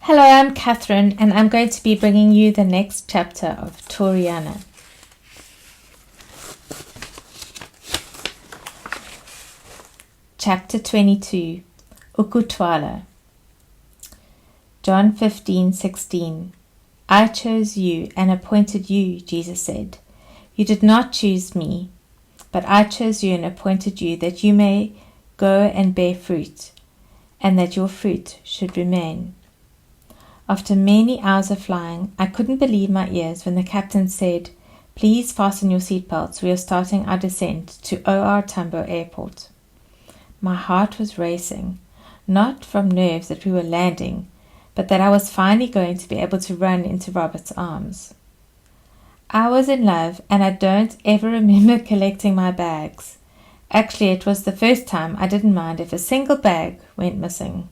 Hello, I'm Catherine, and I'm going to be bringing you the next chapter of TORIANA. Chapter 22, Ukuthwala. John 15:16. I chose you and appointed you, Jesus said. You did not choose me, but I chose you and appointed you that you may go and bear fruit, and that your fruit should remain. After many hours of flying, I couldn't believe my ears when the captain said, "Please fasten your seatbelts. We are starting our descent to OR Tambo Airport." My heart was racing, not from nerves that we were landing, but that I was finally going to be able to run into Robert's arms. I was in love, and I don't ever remember collecting my bags. Actually, it was the first time I didn't mind if a single bag went missing.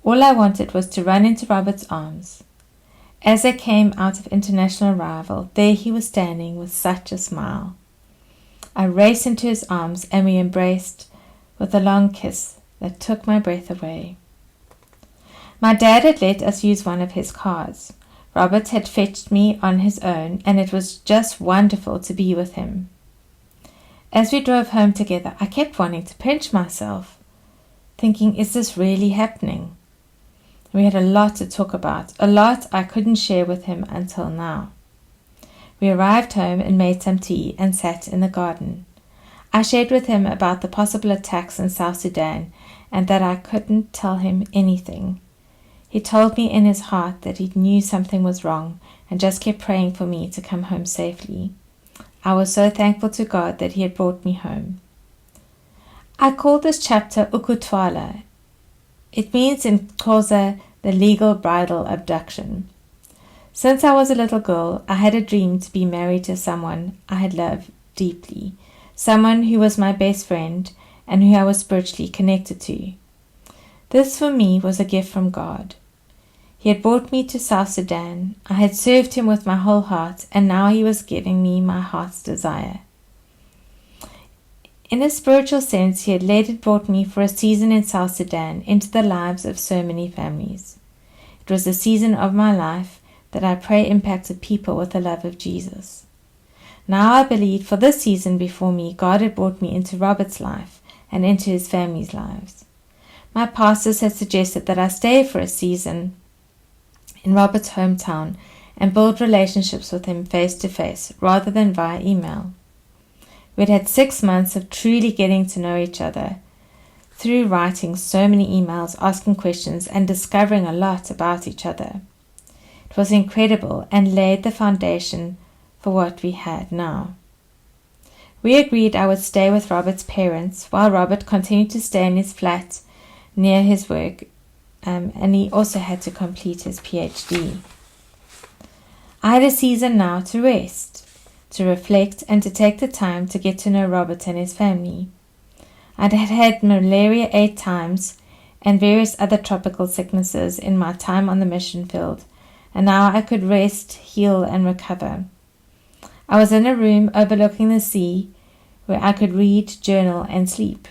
All I wanted was to run into Robert's arms. As I came out of international arrival, there he was standing with such a smile. I raced into his arms and we embraced with a long kiss that took my breath away. My dad had let us use one of his cars. Robert had fetched me on his own, and it was just wonderful to be with him. As we drove home together, I kept wanting to pinch myself, thinking, is this really happening? We had a lot to talk about, a lot I couldn't share with him until now. We arrived home and made some tea and sat in the garden. I shared with him about the possible attacks in South Sudan and that I couldn't tell him anything. He told me in his heart that he knew something was wrong and just kept praying for me to come home safely. I was so thankful to God that he had brought me home. I called this chapter Ukuthwala. It means in Xhosa the legal bridal abduction. Since I was a little girl, I had a dream to be married to someone I had loved deeply, someone who was my best friend and who I was spiritually connected to. This for me was a gift from God. He had brought me to South Sudan. I had served him with my whole heart, and now he was giving me my heart's desire. In a spiritual sense, he had later brought me for a season in South Sudan into the lives of so many families. It was a season of my life that I pray impacted people with the love of Jesus. Now I believe for this season before me, God had brought me into Robert's life and into his family's lives. My pastors had suggested that I stay for a season in Robert's hometown and build relationships with him face to face rather than via email. We had had 6 months of truly getting to know each other through writing so many emails, asking questions, and discovering a lot about each other. It was incredible and laid the foundation for what we had now. We agreed I would stay with Robert's parents while Robert continued to stay in his flat near his work, and he also had to complete his PhD. I had a season now to rest, to reflect, and to take the time to get to know Robert and his family. I had had malaria 8 times and various other tropical sicknesses in my time on the mission field, and now I could rest, heal, and recover. I was in a room overlooking the sea where I could read, journal, and sleep.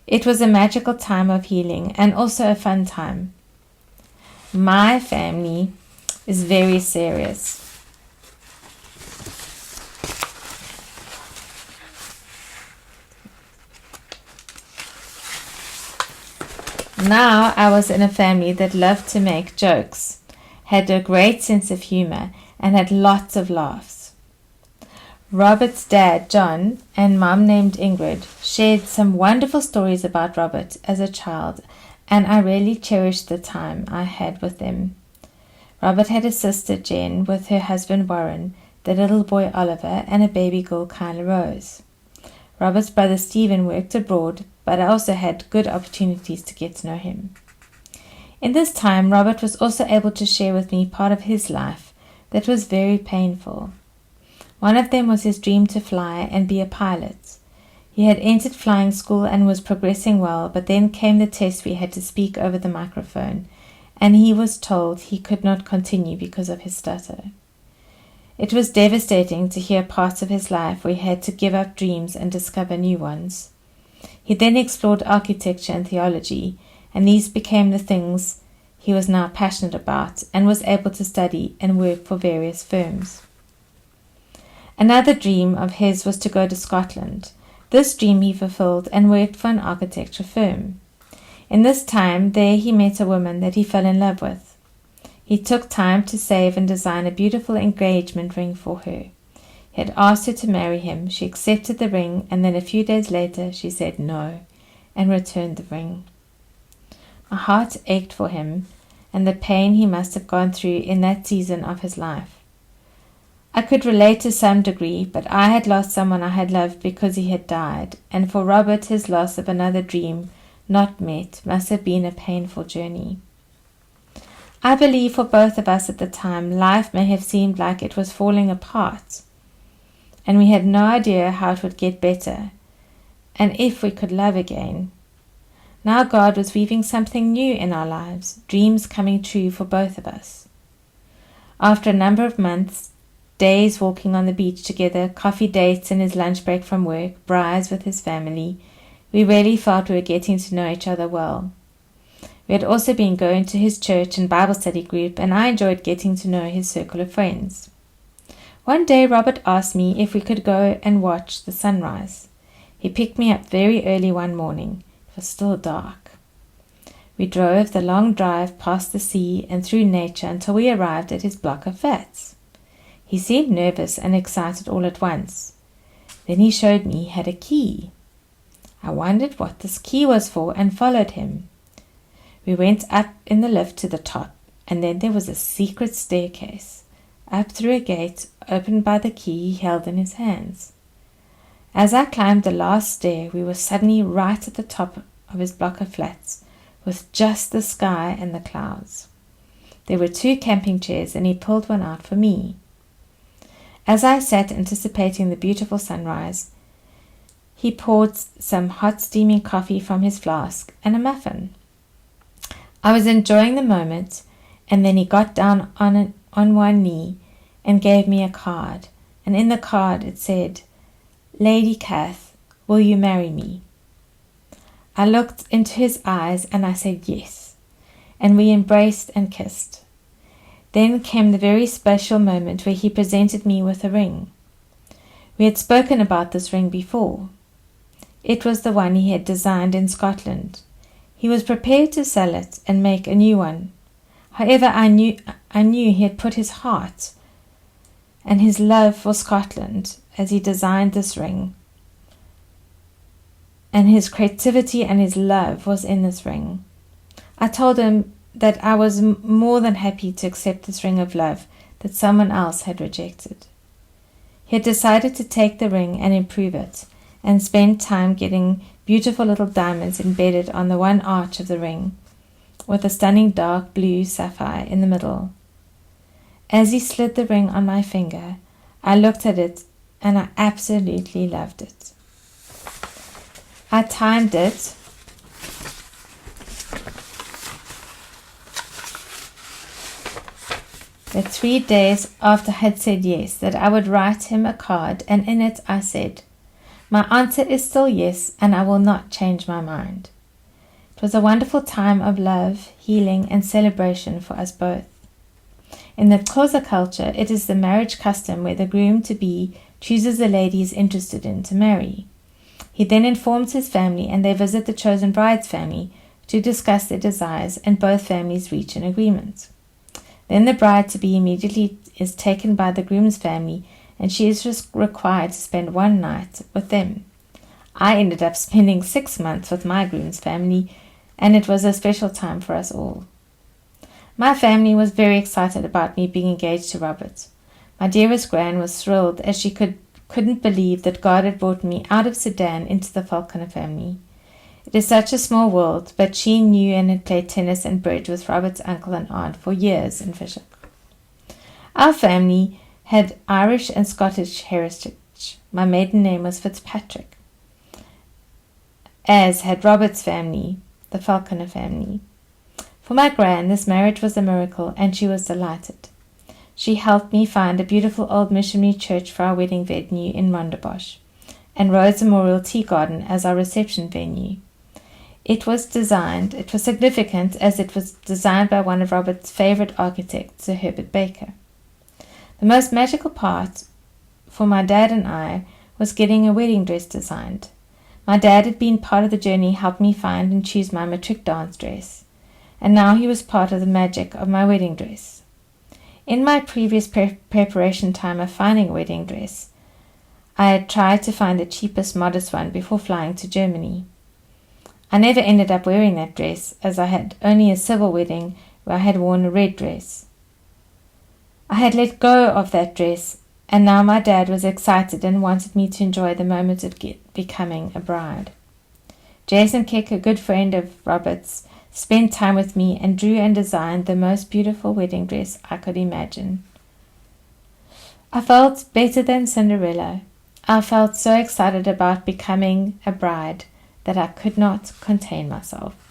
It was a magical time of healing and also a fun time. My family is very serious. Now I was in a family that loved to make jokes, had a great sense of humor, and had lots of laughs. Robert's dad, John, and mom named Ingrid shared some wonderful stories about Robert as a child, and I really cherished the time I had with them. Robert had a sister, Jen, with her husband, Warren, the little boy, Oliver, and a baby girl, Kyla Rose. Robert's brother, Stephen, worked abroad, but I also had good opportunities to get to know him. In this time, Robert was also able to share with me part of his life that was very painful. One of them was his dream to fly and be a pilot. He had entered flying school and was progressing well, but then came the test where he had to speak over the microphone, and he was told he could not continue because of his stutter. It was devastating to hear parts of his life where he had to give up dreams and discover new ones. He then explored architecture and theology, and these became the things he was now passionate about and was able to study and work for various firms. Another dream of his was to go to Scotland. This dream he fulfilled and worked for an architecture firm. In this time there he met a woman that he fell in love with. He took time to save and design a beautiful engagement ring for her. He had asked her to marry him. She accepted the ring, and then a few days later she said no and returned the ring. My heart ached for him and the pain he must have gone through in that season of his life. I could relate to some degree, but I had lost someone I had loved because he had died, and for Robert his loss of another dream not met must have been a painful journey. I believe for both of us at the time, life may have seemed like it was falling apart, and we had no idea how it would get better, and if we could love again. Now God was weaving something new in our lives, dreams coming true for both of us. After a number of months, days walking on the beach together, coffee dates in his lunch break from work, braais with his family, we really felt we were getting to know each other well. We had also been going to his church and Bible study group, and I enjoyed getting to know his circle of friends. One day Robert asked me if we could go and watch the sunrise. He picked me up very early one morning. It was still dark. We drove the long drive past the sea and through nature until we arrived at his block of flats. He seemed nervous and excited all at once. Then he showed me he had a key. I wondered what this key was for and followed him. We went up in the lift to the top, and then there was a secret staircase, up through a gate opened by the key he held in his hands. As I climbed the last stair, we were suddenly right at the top of his block of flats, with just the sky and the clouds. There were 2 camping chairs, and he pulled one out for me. As I sat anticipating the beautiful sunrise, he poured some hot steaming coffee from his flask and a muffin. I was enjoying the moment, and then he got down on one knee and gave me a card, and in the card it said, "Lady Kath, will you marry me?" I looked into his eyes and I said yes, and we embraced and kissed. Then came the very special moment where he presented me with a ring. We had spoken about this ring before. It was the one he had designed in Scotland. He was prepared to sell it and make a new one. However, I knew he had put his heart and his love for Scotland as he designed this ring, and his creativity and his love was in this ring. I told him that I was more than happy to accept this ring of love that someone else had rejected. He had decided to take the ring and improve it, and spend time getting beautiful little diamonds embedded on the one arch of the ring, with a stunning dark blue sapphire in the middle. As he slid the ring on my finger, I looked at it and I absolutely loved it. I timed it that 3 days after I had said yes, that I would write him a card, and in it I said, "My answer is still yes, and I will not change my mind." It was a wonderful time of love, healing, and celebration for us both. In the Xhosa culture, it is the marriage custom where the groom-to-be chooses the lady he is interested in to marry. He then informs his family, and they visit the chosen bride's family to discuss their desires, and both families reach an agreement. Then the bride-to-be immediately is taken by the groom's family, and she is just required to spend one night with them. I ended up spending 6 months with my groom's family, and it was a special time for us all. My family was very excited about me being engaged to Robert. My dearest Gran was thrilled, as she couldn't believe that God had brought me out of Sudan into the Falconer family. It is such a small world, but she knew and had played tennis and bridge with Robert's uncle and aunt for years in Fisher. Our family had Irish and Scottish heritage. My maiden name was Fitzpatrick, as had Robert's family, the Falconer family. For my Gran, this marriage was a miracle, and she was delighted. She helped me find a beautiful old missionary church for our wedding venue in Rondebosch, and Rhodes Memorial Tea Garden as our reception venue. It was significant as it was designed by one of Robert's favorite architects, Sir Herbert Baker. The most magical part for my dad and I was getting a wedding dress designed. My dad had been part of the journey, helped me find and choose my matric dance dress, and now he was part of the magic of my wedding dress. In my previous preparation time of finding a wedding dress, I had tried to find the cheapest, modest one before flying to Germany. I never ended up wearing that dress, as I had only a civil wedding where I had worn a red dress. I had let go of that dress, and now my dad was excited and wanted me to enjoy the moment of becoming a bride. Jason Keck, a good friend of Robert's, spent time with me and drew and designed the most beautiful wedding dress I could imagine. I felt better than Cinderella. I felt so excited about becoming a bride that I could not contain myself.